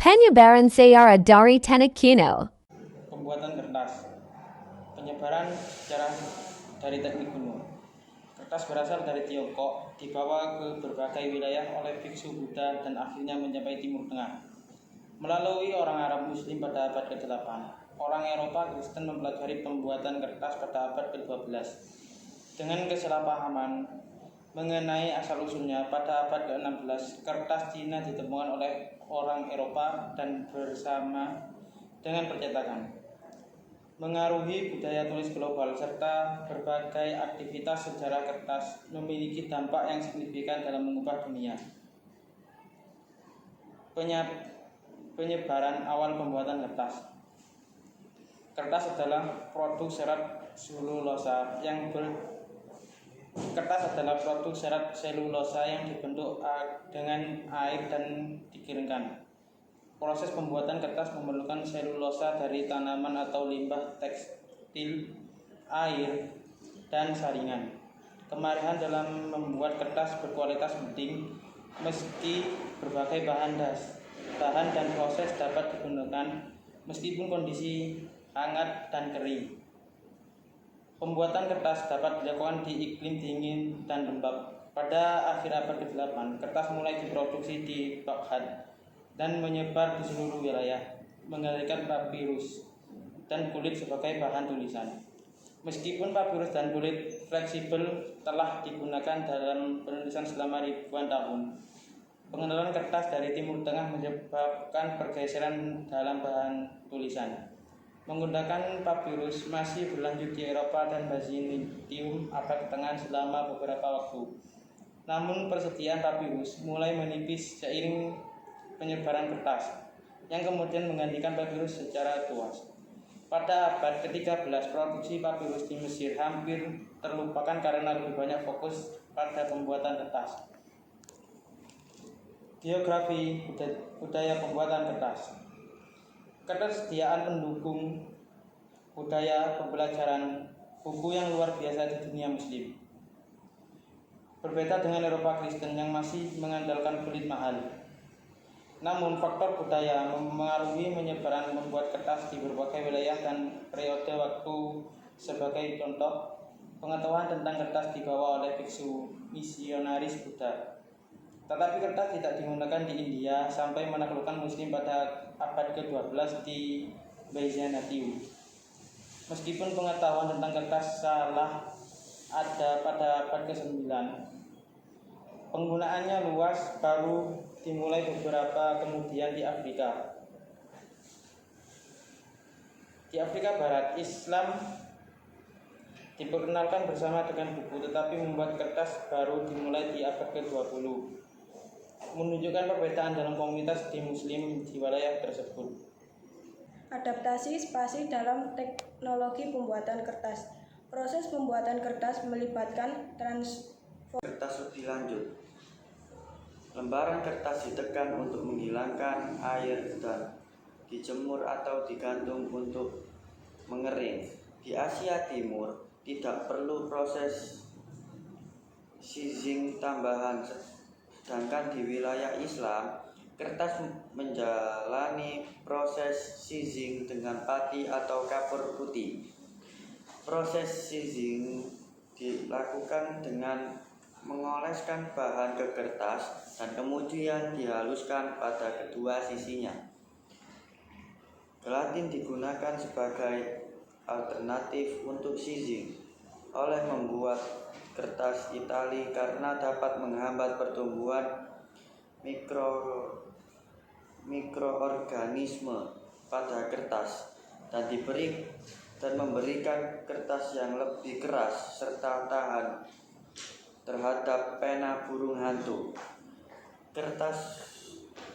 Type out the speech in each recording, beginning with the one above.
Penyebaran sejarah dari tanah kuno. Pembuatan kertas. Penyebaran sejarah dari teknik kuno. Kertas berasal dari Tiongkok, dibawa ke berbagai wilayah oleh biksu Buddha dan akhirnya mencapai Timur Tengah melalui orang Arab Muslim pada abad ke-8. Orang Eropa Kristen mempelajari pembuatan kertas pada abad ke-12 dengan kesalahpahaman mengenai asal-usulnya. Pada abad ke-16, kertas Cina ditemukan oleh orang Eropa dan bersama dengan percetakan mengaruhi budaya tulis global serta berbagai aktivitas sejarah kertas memiliki dampak yang signifikan dalam mengubah dunia. Penyebaran awal pembuatan kertas. Kertas adalah produk serat selulosa yang dibentuk dengan air dan dikeringkan. Proses pembuatan kertas memerlukan selulosa dari tanaman atau limbah tekstil, air, dan saringan. Kemarihan dalam membuat kertas berkualitas penting, meski berbagai bahan dan proses dapat digunakan meskipun kondisi hangat dan kering. Pembuatan kertas dapat dilakukan di iklim dingin dan lembab. Pada akhir abad ke-8, kertas mulai diproduksi di Baghdad dan menyebar di seluruh wilayah, menghasilkan papirus dan kulit sebagai bahan tulisan. Meskipun papirus dan kulit fleksibel telah digunakan dalam penulisan selama ribuan tahun, pengenalan kertas dari Timur Tengah menyebabkan pergeseran dalam bahan tulisan. Menggunakan papirus masih berlanjut di Eropa dan Byzantium abad tengah selama beberapa waktu. Namun persediaan papirus mulai menipis seiring penyebaran kertas, yang kemudian menggantikan papirus secara luas. Pada abad ke-13, produksi papirus di Mesir hampir terlupakan karena lebih banyak fokus pada pembuatan kertas. Geografi budaya pembuatan kertas. Ketersediaan pendukung budaya pembelajaran buku yang luar biasa di dunia Muslim. Berbeda dengan Eropa Kristen yang masih mengandalkan kulit mahal. Namun faktor budaya mempengaruhi penyebaran membuat kertas di berbagai wilayah dan periode waktu. Sebagai contoh, pengetahuan tentang kertas dibawa oleh biksu misionaris Buddha. Tetapi kertas tidak digunakan di India sampai menaklukkan Muslim pada abad ke-12 di Byzantium. Meskipun pengetahuan tentang kertas salah ada pada abad ke-9, penggunaannya luas baru dimulai beberapa kemudian di Afrika. Di Afrika Barat, Islam diperkenalkan bersama dengan buku, tetapi membuat kertas baru dimulai di abad ke-20, menunjukkan perbedaan dalam komunitas di Muslim di wilayah tersebut. Adaptasi spasi dalam teknologi pembuatan kertas. Proses pembuatan kertas melibatkan kertas lebih lanjut. Lembaran kertas ditekan untuk menghilangkan air dan dijemur atau digantung untuk mengering. Di Asia Timur tidak perlu proses sizing tambahan, sedangkan di wilayah Islam kertas menjalani proses sizing dengan pati atau kapur putih. Proses sizing dilakukan dengan mengoleskan bahan ke kertas dan kemudian dihaluskan pada kedua sisinya. Gelatin digunakan sebagai alternatif untuk sizing oleh membuat kertas Itali karena dapat menghambat pertumbuhan mikroorganisme pada kertas dan memberikan kertas yang lebih keras serta tahan terhadap pena burung hantu. Kertas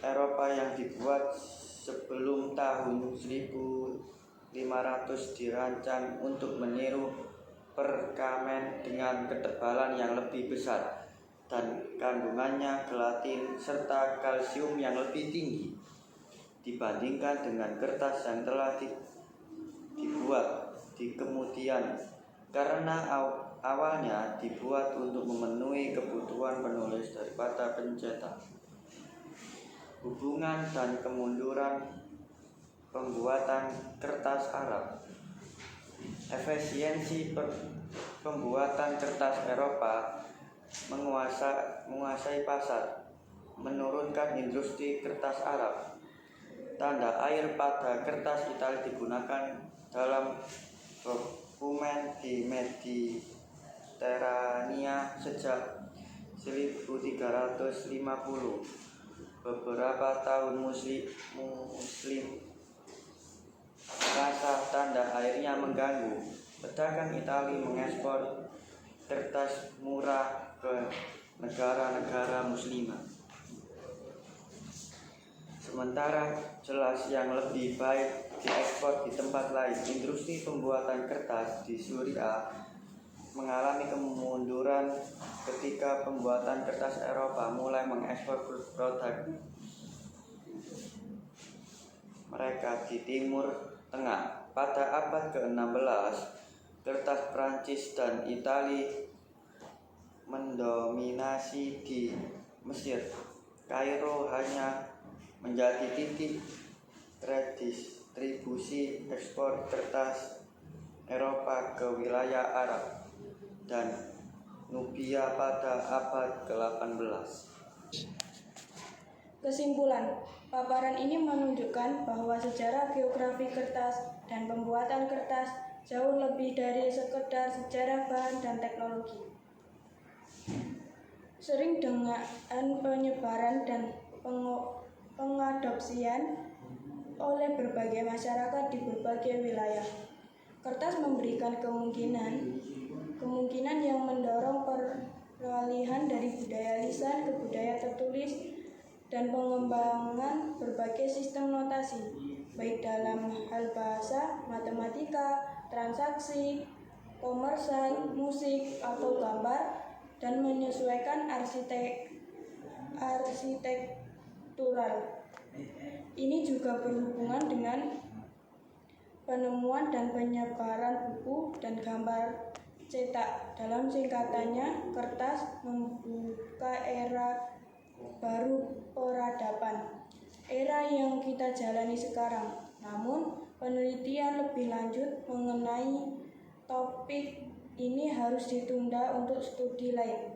Eropa yang dibuat sebelum tahun 1500 dirancang untuk meniru perkamen dengan ketebalan yang lebih besar dan kandungannya gelatin serta kalsium yang lebih tinggi dibandingkan dengan kertas yang telah dibuat di kemudian, karena awalnya dibuat untuk memenuhi kebutuhan penulis daripada pencetak. hubungan dan kemunduran pembuatan kertas Arab. Efisiensi pembuatan kertas Eropa menguasai pasar, menurunkan industri kertas Arab. Tanda air pada kertas Italia digunakan dalam dokumen di Mediterania sejak 1350. Beberapa tahun Muslim merasa tanda airnya mengganggu. Pedagang Italia mengekspor kertas murah ke negara-negara muslimah. Sementara jelas yang lebih baik diekspor di tempat lain. Industri pembuatan kertas di Suriah mengalami kemunduran ketika pembuatan kertas Eropa mulai mengekspor produk mereka di Timur Tengah. Pada abad ke-16, kertas Prancis dan Italia mendominasi di Mesir. Kairo hanya menjadi titik redistribusi ekspor kertas Eropa ke wilayah Arab dan Nubia pada abad ke-18. Kesimpulan, paparan ini menunjukkan bahwa sejarah geografi kertas dan pembuatan kertas jauh lebih dari sekedar sejarah bahan dan teknologi. Sering dengan penyebaran dan pengadopsian oleh berbagai masyarakat di berbagai wilayah. Kertas memberikan kemungkinan yang mendorong peralihan dari budaya lisan ke budaya tertulis dan pengembangan berbagai sistem notasi, baik dalam hal bahasa, matematika, transaksi, komersial, musik, atau gambar, dan menyesuaikan arsitektural. Ini juga berhubungan dengan penemuan dan penyebaran buku dan gambar cetak. Dalam singkatannya, kertas membuka era baru peradaban, era yang kita jalani sekarang. Namun, penelitian lebih lanjut mengenai topik ini harus ditunda untuk studi lain.